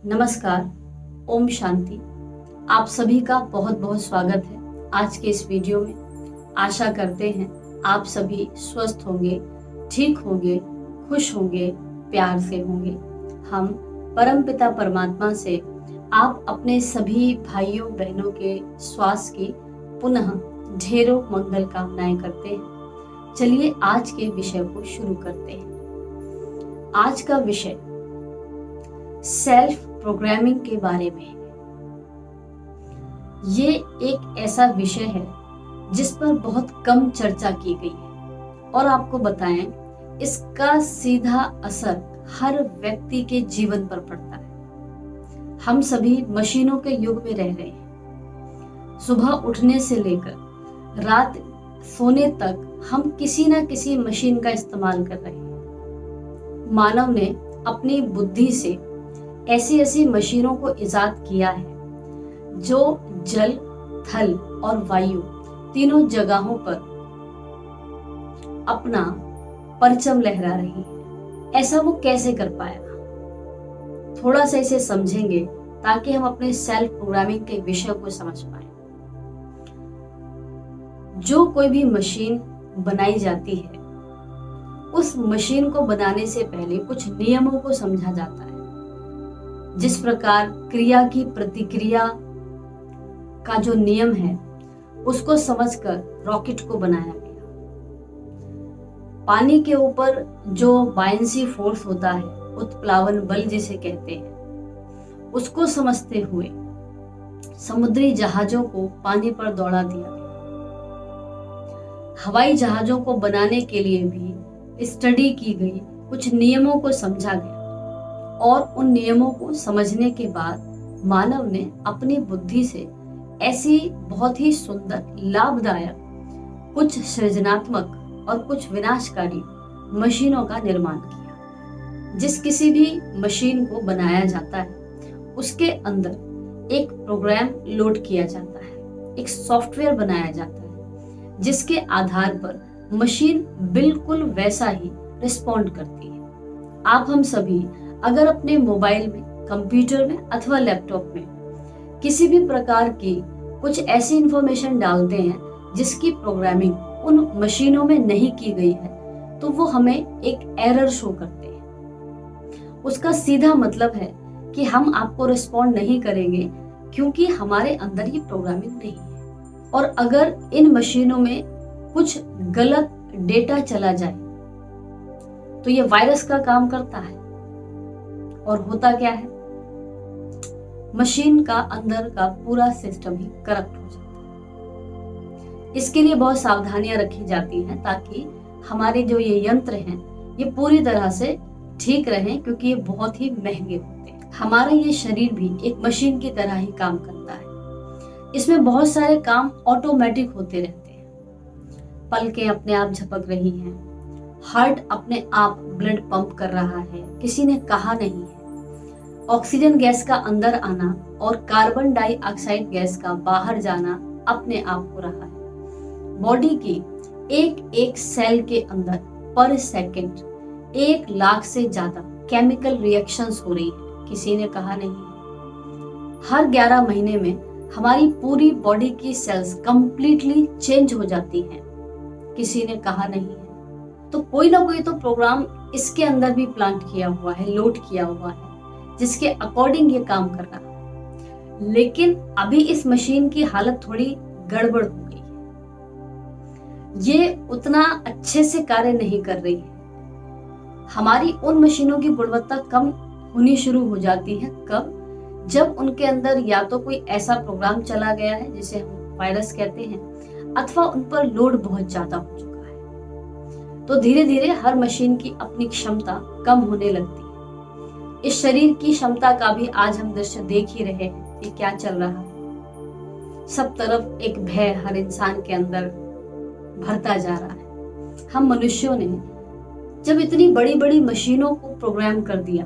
नमस्कार, ओम शांति। आप सभी का बहुत बहुत स्वागत है आज के इस वीडियो में। आशा करते हैं आप सभी स्वस्थ होंगे, ठीक होंगे, खुश होंगे, प्यार से होंगे। हम परमपिता परमात्मा से आप अपने सभी भाइयों बहनों के स्वास्थ्य की पुनः ढेरों मंगल कामनाएं करते हैं। चलिए आज के विषय को शुरू करते हैं। आज का विषय सेल्फ प्रोग्रामिंग के बारे में है। ये एक ऐसा विषय है जिस पर बहुत कम चर्चा की गई है और आपको बताएं इसका सीधा असर हर व्यक्ति के जीवन पर पड़ता है। हम सभी मशीनों के युग में रह रहे हैं। सुबह उठने से लेकर रात सोने तक हम किसी न किसी मशीन का इस्तेमाल कर रहे हैं। मानव ने अपनी बुद्धि से ऐसी ऐसी मशीनों को इजाद किया है जो जल, थल और वायु तीनों जगहों पर अपना परचम लहरा रही है। ऐसा वो कैसे कर पाया? थोड़ा सा इसे समझेंगे ताकि हम अपने सेल्फ प्रोग्रामिंग के विषय को समझ पाए। जो कोई भी मशीन बनाई जाती है, उस मशीन को बनाने से पहले कुछ नियमों को समझा जाता है। जिस प्रकार क्रिया की प्रतिक्रिया का जो नियम है उसको समझकर रॉकेट को बनाया गया। पानी के ऊपर जो बायंसी फोर्स होता है, उत्प्लावन बल जिसे कहते हैं, उसको समझते हुए समुद्री जहाजों को पानी पर दौड़ा दिया गया। हवाई जहाजों को बनाने के लिए भी स्टडी की गई, कुछ नियमों को समझा गया और उन नियमों को समझने के बाद मानव ने अपनी बुद्धि से ऐसी बहुत ही सुंदर, लाभदायक, कुछ सृजनात्मक और कुछ विनाशकारी मशीनों का निर्माण किया। जिस किसी भी मशीन को बनाया जाता है उसके अंदर एक प्रोग्राम लोड किया जाता है, एक सॉफ्टवेयर बनाया जाता है जिसके आधार पर मशीन बिल्कुल वैसा ही रिस्पॉन्ड करती है। आप हम सभी अगर अपने मोबाइल में, कंप्यूटर में अथवा लैपटॉप में किसी भी प्रकार की कुछ ऐसी इंफॉर्मेशन डालते हैं जिसकी प्रोग्रामिंग उन मशीनों में नहीं की गई है, तो वो हमें एक एरर शो करते हैं। उसका सीधा मतलब है कि हम आपको रिस्पॉन्ड नहीं करेंगे क्योंकि हमारे अंदर ये प्रोग्रामिंग नहीं है। और अगर इन मशीनों में कुछ गलत डेटा चला जाए तो ये वायरस का काम करता है। और होता क्या है, मशीन का अंदर का पूरा सिस्टम ही करप्ट हो जाता है। इसके लिए बहुत सावधानियां रखी जाती हैं ताकि हमारे जो ये यंत्र हैं ये पूरी तरह से ठीक रहें, क्योंकि ये बहुत ही महंगे होते हैं। हमारा ये शरीर भी एक मशीन की तरह ही काम करता है। इसमें बहुत सारे काम ऑटोमेटिक होते रहते हैं। पलकें अपने आप झपक रही हैं, हार्ट अपने आप ब्लड पंप कर रहा है, किसी ने कहा नहीं है। ऑक्सीजन गैस का अंदर आना और कार्बन डाइऑक्साइड गैस का बाहर जाना अपने आप हो रहा है। बॉडी की एक एक सेल के अंदर पर सेकंड 1 लाख से ज्यादा केमिकल रिएक्शंस हो रही है, किसी ने कहा नहीं है। हर 11 महीने में हमारी पूरी बॉडी की सेल्स कंप्लीटली चेंज हो जाती हैं, किसी ने कहा नहीं है। तो कोई ना कोई तो प्रोग्राम इसके अंदर भी प्लांट किया हुआ है, लोड किया हुआ है, जिसके अकॉर्डिंग ये काम कर रहा है। लेकिन अभी इस मशीन की हालत थोड़ी गड़बड़ हो गई है। ये उतना अच्छे से कार्य नहीं कर रही है। हमारी उन मशीनों की गुणवत्ता कम होनी शुरू हो जाती है। कब? जब उनके अंदर या तो कोई ऐसा प्रोग्राम चला गया है जिसे हम वायरस कहते हैं, अथवा उन पर लोड बहुत ज्यादा हो चुका है। तो धीरे धीरे हर मशीन की अपनी क्षमता कम होने लगती है। इस शरीर की क्षमता का भी आज हम दृश्य देख ही रहे हैं कि क्या चल रहा है। सब तरफ एक भय हर इंसान के अंदर भरता जा रहा है। हम मनुष्यों ने जब इतनी बड़ी बड़ी मशीनों को प्रोग्राम कर दिया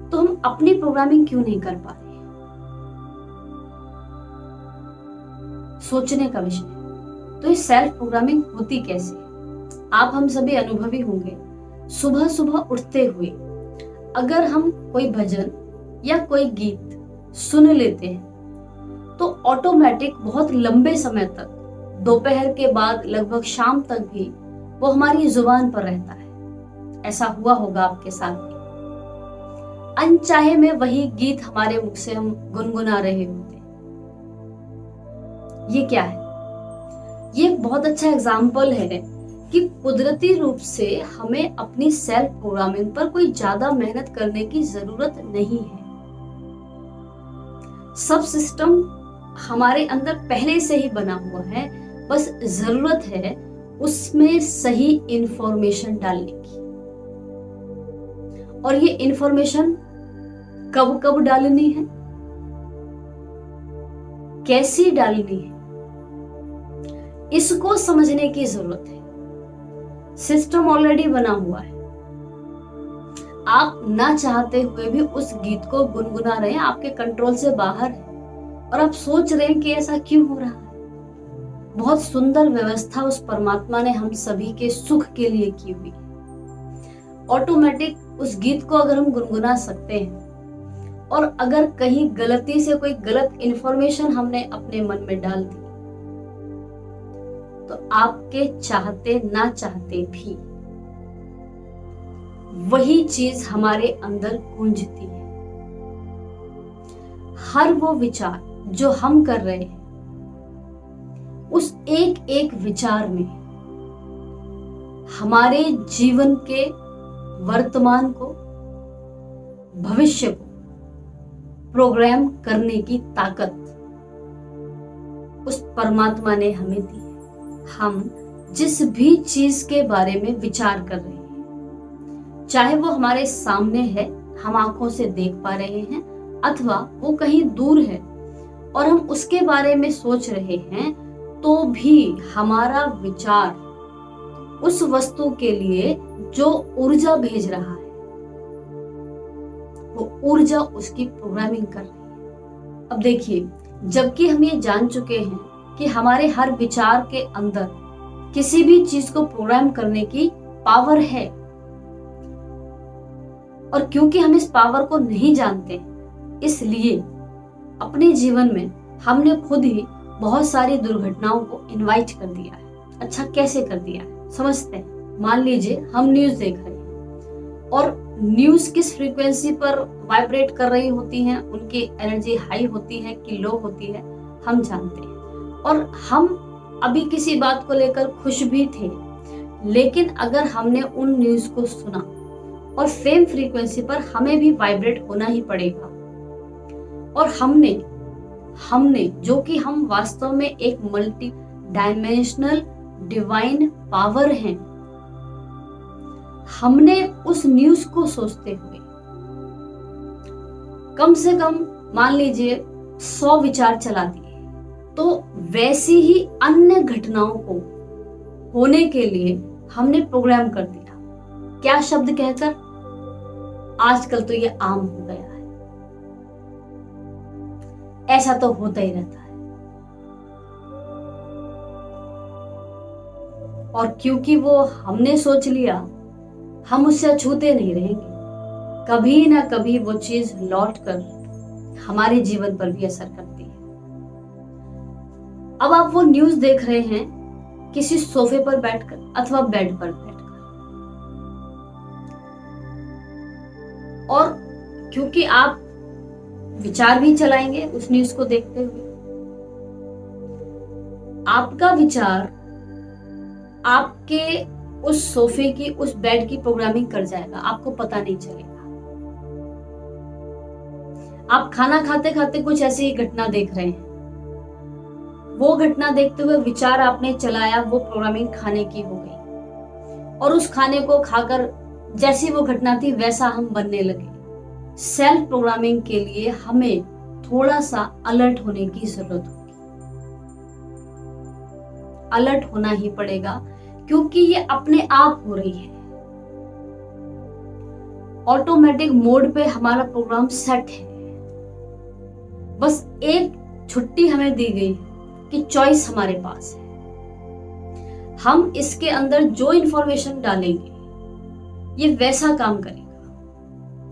तो हम अपनी प्रोग्रामिंग क्यों नहीं कर पा रहे? सोचने का विषय। तो ये सेल्फ प्रोग्रामिंग होती कैसे? आप हम सभी अनुभवी होंगे। सुबह सुबह उठते हुए अगर हम कोई भजन या कोई गीत सुन लेते हैं तो ऑटोमेटिक बहुत लंबे समय तक, दोपहर के बाद लगभग शाम तक भी वो हमारी जुबान पर रहता है। ऐसा हुआ होगा आपके साथ भी। अनचाहे में वही गीत हमारे मुख से हम गुनगुना रहे होते हैं। ये क्या है? ये एक बहुत अच्छा एग्जाम्पल है कि कुदरती रूप से हमें अपनी सेल्फ प्रोग्रामिंग पर कोई ज्यादा मेहनत करने की जरूरत नहीं है। सब सिस्टम हमारे अंदर पहले से ही बना हुआ है, बस जरूरत है उसमें सही इंफॉर्मेशन डालने की। और ये इंफॉर्मेशन कब कब डालनी है, कैसी डालनी है, इसको समझने की जरूरत है। सिस्टम ऑलरेडी बना हुआ है। आप ना चाहते हुए भी उस गीत को गुनगुना रहे हैं, आपके कंट्रोल से बाहर है, और आप सोच रहे हैं कि ऐसा क्यों हो रहा है। बहुत सुंदर व्यवस्था उस परमात्मा ने हम सभी के सुख के लिए की हुई है। ऑटोमेटिक उस गीत को अगर हम गुनगुना सकते हैं, और अगर कहीं गलती से कोई गलत इंफॉर्मेशन हमने अपने मन में डाल दी तो आपके चाहते ना चाहते भी वही चीज हमारे अंदर गूंजती है। हर वो विचार जो हम कर रहे हैं, उस एक एक विचार में हमारे जीवन के वर्तमान को, भविष्य को प्रोग्राम करने की ताकत उस परमात्मा ने हमें दी है। हम जिस भी चीज के बारे में विचार कर रहे हैं, चाहे वो हमारे सामने है, हम आंखों से देख पा रहे हैं, अथवा वो कहीं दूर है और हम उसके बारे में सोच रहे हैं, तो भी हमारा विचार उस वस्तु के लिए जो ऊर्जा भेज रहा है, वो ऊर्जा उसकी प्रोग्रामिंग कर रही है। अब देखिए, जबकि हम ये जान चुके हैं कि हमारे हर विचार के अंदर किसी भी चीज को प्रोग्राम करने की पावर है, और क्योंकि हम इस पावर को नहीं जानते, इसलिए अपने जीवन में हमने खुद ही बहुत सारी दुर्घटनाओं को इनवाइट कर दिया है। अच्छा, कैसे कर दिया है समझते हैं। मान लीजिए हम न्यूज देख रहे हैं, और न्यूज किस फ्रीक्वेंसी पर वाइब्रेट कर रही होती हैं, उनकी एनर्जी हाई होती है कि लो होती है, हम जानते हैं। और हम अभी किसी बात को लेकर खुश भी थे, लेकिन अगर हमने उन न्यूज को सुना और सेम फ्रीक्वेंसी पर हमें भी वाइब्रेट होना ही पड़ेगा। और हमने जो कि हम वास्तव में एक मल्टी डायमेंशनल डिवाइन पावर हैं, हमने उस न्यूज को सोचते हुए कम से कम मान लीजिए 100 विचार चला दिए, तो वैसी ही अन्य घटनाओं को होने के लिए हमने प्रोग्राम कर दिया। क्या शब्द कहकर? आजकल तो ये आम हो गया है, ऐसा तो होता ही रहता है। और क्योंकि वो हमने सोच लिया, हम उससे अछूते नहीं रहेंगे। कभी ना कभी वो चीज लौट कर हमारे जीवन पर भी असर करती है। अब आप वो न्यूज देख रहे हैं किसी सोफे पर बैठकर अथवा बेड पर बैठकर, और क्योंकि आप विचार भी चलाएंगे उस न्यूज को देखते हुए, आपका विचार आपके उस सोफे की, उस बेड की प्रोग्रामिंग कर जाएगा, आपको पता नहीं चलेगा। आप खाना खाते खाते कुछ ऐसी घटना देख रहे हैं, वो घटना देखते हुए विचार आपने चलाया, वो प्रोग्रामिंग खाने की हो गई, और उस खाने को खाकर जैसी वो घटना थी वैसा हम बनने लगे। सेल्फ प्रोग्रामिंग के लिए हमें थोड़ा सा अलर्ट होने की जरूरत होगी। अलर्ट होना ही पड़ेगा, क्योंकि ये अपने आप हो रही है। ऑटोमेटिक मोड पे हमारा प्रोग्राम सेट है। बस एक छुट्टी हमें दी गई कि चॉइस हमारे पास है। हम इसके अंदर जो इंफॉर्मेशन डालेंगे ये वैसा काम करेगा।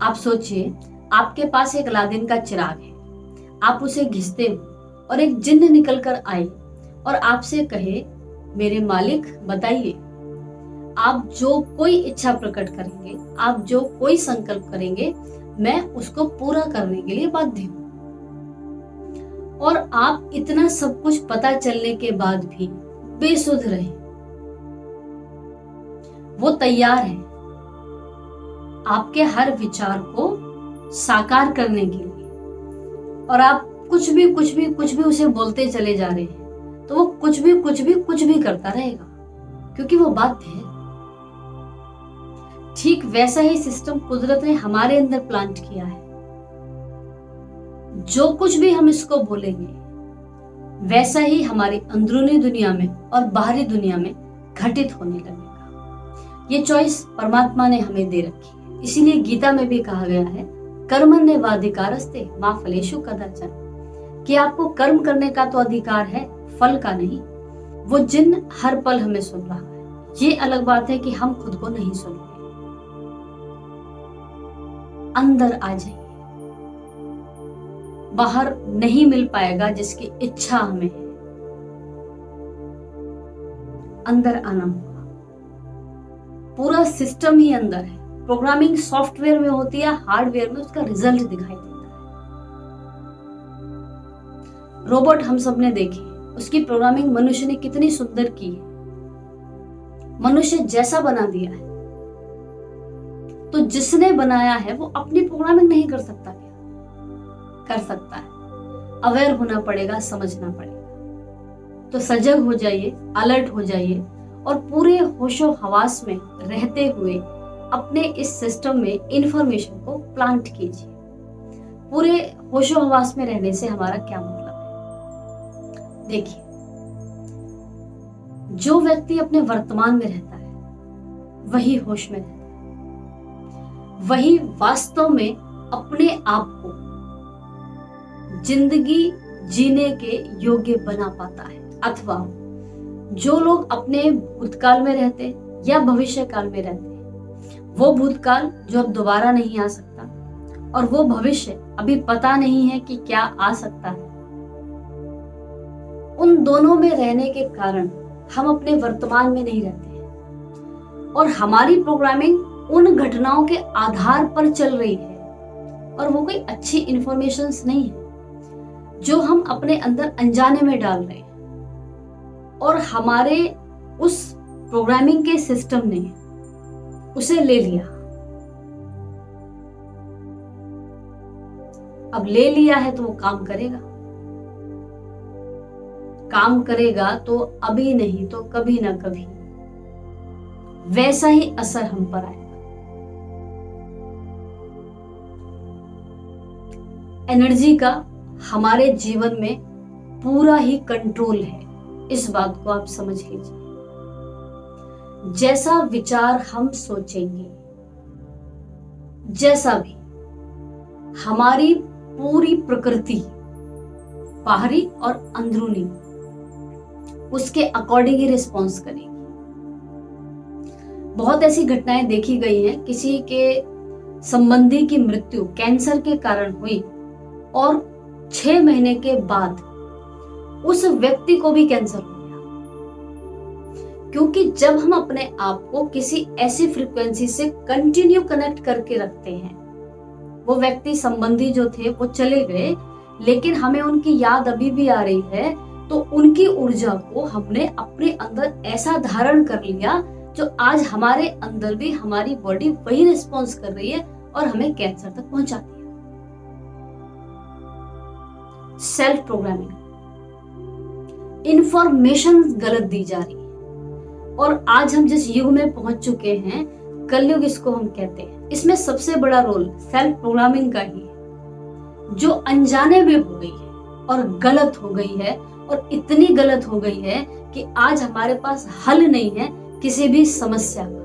आप सोचिए, आपके पास एक अलादीन का चिराग है, आप उसे घिसते हो और एक जिन्न निकल कर आए और आपसे कहे, मेरे मालिक बताइए, आप जो कोई इच्छा प्रकट करेंगे, आप जो कोई संकल्प करेंगे, मैं उसको पूरा करने के लिए बाध्य हूं। और आप इतना सब कुछ पता चलने के बाद भी बेसुध रहे, वो तैयार है आपके हर विचार को साकार करने के लिए, और आप कुछ भी उसे बोलते चले जा रहे हैं, तो वो कुछ भी करता रहेगा, क्योंकि वो बाध्य है। ठीक वैसा ही सिस्टम कुदरत ने हमारे अंदर प्लांट किया है। जो कुछ भी हम इसको बोलेंगे, वैसा ही हमारी अंदरूनी दुनिया में और बाहरी दुनिया में घटित होने लगेगा। ये चॉइस परमात्मा ने हमें दे रखी है। इसीलिए गीता में भी कहा गया है, कर्मण्येवाधिकारस्ते मा फलेषु कदाचन, कि आपको कर्म करने का तो अधिकार है, फल का नहीं। वो जिन्न हर पल हमें सुन रहा है। ये अलग बात है कि हम खुद को नहीं सुन रहे। अंदर आ जाइए, बाहर नहीं मिल पाएगा जिसकी इच्छा हमें है, अंदर आना होगा। पूरा सिस्टम ही अंदर है। प्रोग्रामिंग सॉफ्टवेयर में होती है, हार्डवेयर में उसका रिजल्ट दिखाई देता है। रोबोट हम सबने देखे, उसकी प्रोग्रामिंग मनुष्य ने कितनी सुंदर की है, मनुष्य जैसा बना दिया है। तो जिसने बनाया है वो अपनी प्रोग्रामिंग नहीं कर सकता क्या? कर सकता है। अवेयर होना पड़ेगा, समझना पड़ेगा। तो सजग हो जाइए, अलर्ट हो जाइए और पूरे होशो हवास में रहते हुए अपने इस सिस्टम में इंफॉर्मेशन को प्लांट कीजिए। पूरे होशो हवास में रहने से हमारा क्या मतलब है? देखिए, जो व्यक्ति अपने वर्तमान में रहता है वही होश में रहता है, वही वास्तव में अपने आप को जिंदगी जीने के योग्य बना पाता है। अथवा जो लोग अपने भूतकाल में रहते या भविष्य काल में रहते, वो भूतकाल जो अब दोबारा नहीं आ सकता और वो भविष्य अभी पता नहीं है कि क्या आ सकता है, उन दोनों में रहने के कारण हम अपने वर्तमान में नहीं रहते हैं और हमारी प्रोग्रामिंग उन घटनाओं के आधार पर चल रही है और वो कोई अच्छी इंफॉर्मेशंस नहीं है जो हम अपने अंदर अनजाने में डाल रहे हैं। और हमारे उस प्रोग्रामिंग के सिस्टम ने उसे ले लिया। अब ले लिया है तो वो काम करेगा, काम करेगा तो अभी नहीं तो कभी ना कभी वैसा ही असर हम पर आएगा। एनर्जी का हमारे जीवन में पूरा ही कंट्रोल है, इस बात को आप समझ लीजिए। जैसा विचार हम सोचेंगे, जैसा भी हमारी पूरी प्रकृति बाहरी और अंदरूनी उसके अकॉर्डिंग ही रिस्पॉन्स करेगी। बहुत ऐसी घटनाएं देखी गई हैं, किसी के संबंधी की मृत्यु कैंसर के कारण हुई और 6 महीने के बाद उस व्यक्ति को भी कैंसर हो गया, क्योंकि जब हम अपने आप को किसी ऐसी फ्रीक्वेंसी से कंटिन्यू कनेक्ट करके रखते हैं, वो व्यक्ति संबंधी जो थे वो चले गए लेकिन हमें उनकी याद अभी भी आ रही है, तो उनकी ऊर्जा को हमने अपने अंदर ऐसा धारण कर लिया जो आज हमारे अंदर भी हमारी बॉडी वही रिस्पॉन्स कर रही है और हमें कैंसर तक पहुंचाती है। सेल्फ प्रोग्रामिंग, इंफॉर्मेशन गलत दी जा रही है और आज हम जिस युग में पहुंच चुके हैं, कलयुग इसको हम कहते हैं, इसमें सबसे बड़ा रोल सेल्फ प्रोग्रामिंग का ही है, जो अनजाने में हो गई है और गलत हो गई है और इतनी गलत हो गई है कि आज हमारे पास हल नहीं है किसी भी समस्या का,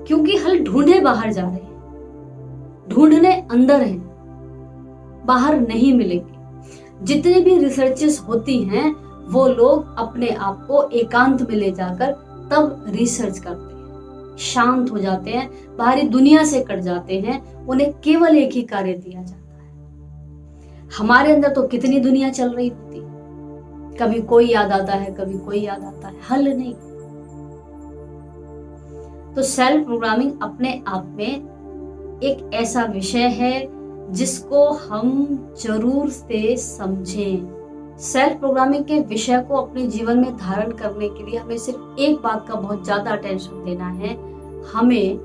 क्योंकि हल ढूंढे बाहर जा रहे हैं, ढूंढने अंदर हैं, बाहर नहीं मिलेंगे। जितनी भी रिसर्चेस होती हैं वो लोग अपने आप को एकांत में ले जाकर तब रिसर्च करते हैं, शांत हो जाते हैं, बाहरी दुनिया से कट जाते हैं, उन्हें केवल एक ही कार्य दिया जाता है। हमारे अंदर तो कितनी दुनिया चल रही होती है, कभी कोई याद आता है, कभी कोई याद आता है, हल नहीं। तो सेल्फ प्रोग्रामिंग अपने आप में एक ऐसा विषय है जिसको हम जरूर से समझें। सेल्फ प्रोग्रामिंग के विषय को अपने जीवन में धारण करने के लिए हमें सिर्फ एक बात का बहुत ज्यादा अटेंशन देना है, हमें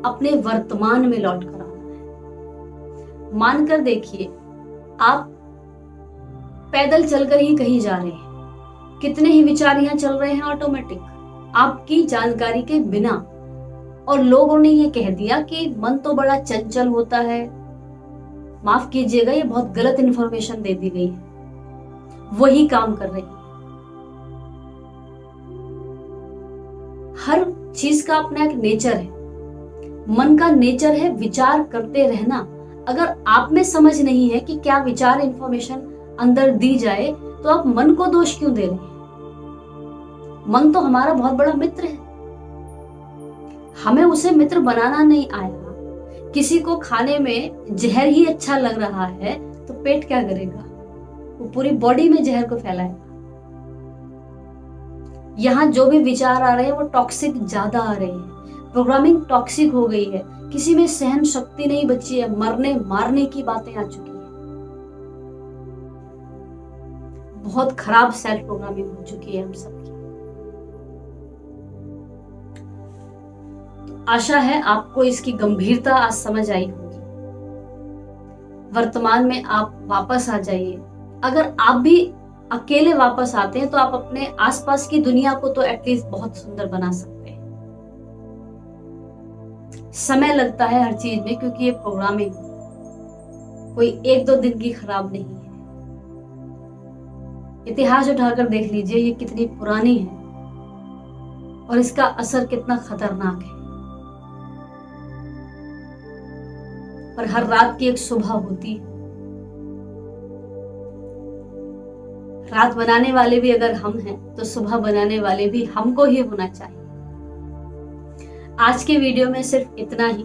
अपने वर्तमान में लौट कर आना है। मानकर देखिए, आप पैदल चलकर ही कहीं जा रहे हैं, कितने ही विचार यहाँ चल रहे हैं ऑटोमेटिक, आपकी जानकारी के बिना। और लोगों ने ये कह दिया कि मन तो बड़ा चंचल होता है। माफ कीजिएगा, ये बहुत गलत इंफॉर्मेशन दे दी गई है, वही काम कर रही है। हर चीज का अपना एक नेचर है, मन का नेचर है विचार करते रहना। अगर आप में समझ नहीं है कि क्या विचार इंफॉर्मेशन अंदर दी जाए, तो आप मन को दोष क्यों दे रहे हैं? मन तो हमारा बहुत बड़ा मित्र है, हमें उसे मित्र बनाना नहीं आया। किसी को खाने में जहर ही अच्छा लग रहा है तो पेट क्या करेगा? वो पूरी बॉडी में जहर को फैलाएगा। यहाँ जो भी विचार आ रहे हैं वो टॉक्सिक ज्यादा आ रहे हैं। प्रोग्रामिंग टॉक्सिक हो गई है, किसी में सहन शक्ति नहीं बची है, मरने मारने की बातें आ चुकी है। बहुत खराब सेल्फ प्रोग्रामिंग हो चुकी है हम सबकी। आशा है आपको इसकी गंभीरता आज समझ आई होगी। वर्तमान में आप वापस आ जाइए। अगर आप भी अकेले वापस आते हैं तो आप अपने आसपास की दुनिया को तो एटलीस्ट बहुत सुंदर बना सकते हैं। समय लगता है हर चीज में, क्योंकि ये प्रोग्रामिंग कोई एक दो दिन की खराब नहीं है। इतिहास उठाकर देख लीजिए, ये कितनी पुरानी है और इसका असर कितना खतरनाक है। पर हर रात की एक सुबह होती है। रात बनाने वाले भी अगर हम हैं तो सुबह बनाने वाले भी हमको ही होना चाहिए। आज के वीडियो में सिर्फ इतना ही।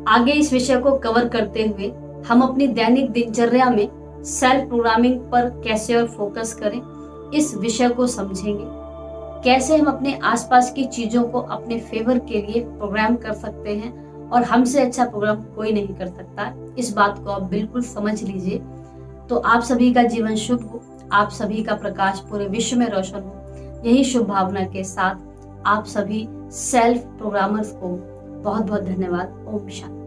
आगे इस विषय को कवर करते हुए हम अपनी दैनिक दिनचर्या में सेल्फ प्रोग्रामिंग पर कैसे और फोकस करें, इस विषय को समझेंगे। कैसे हम अपने आसपास की चीजों को अपने फेवर के लिए प्रोग्राम कर सकते हैं, और हमसे अच्छा प्रोग्राम कोई नहीं कर सकता। इस बात को आप बिल्कुल समझ लीजिए। तो आप सभी का जीवन शुभ हो, आप सभी का प्रकाश पूरे विश्व में रोशन हो। यही शुभ भावना के साथ आप सभी सेल्फ प्रोग्रामर्स को बहुत बहुत धन्यवाद। ओम शांति।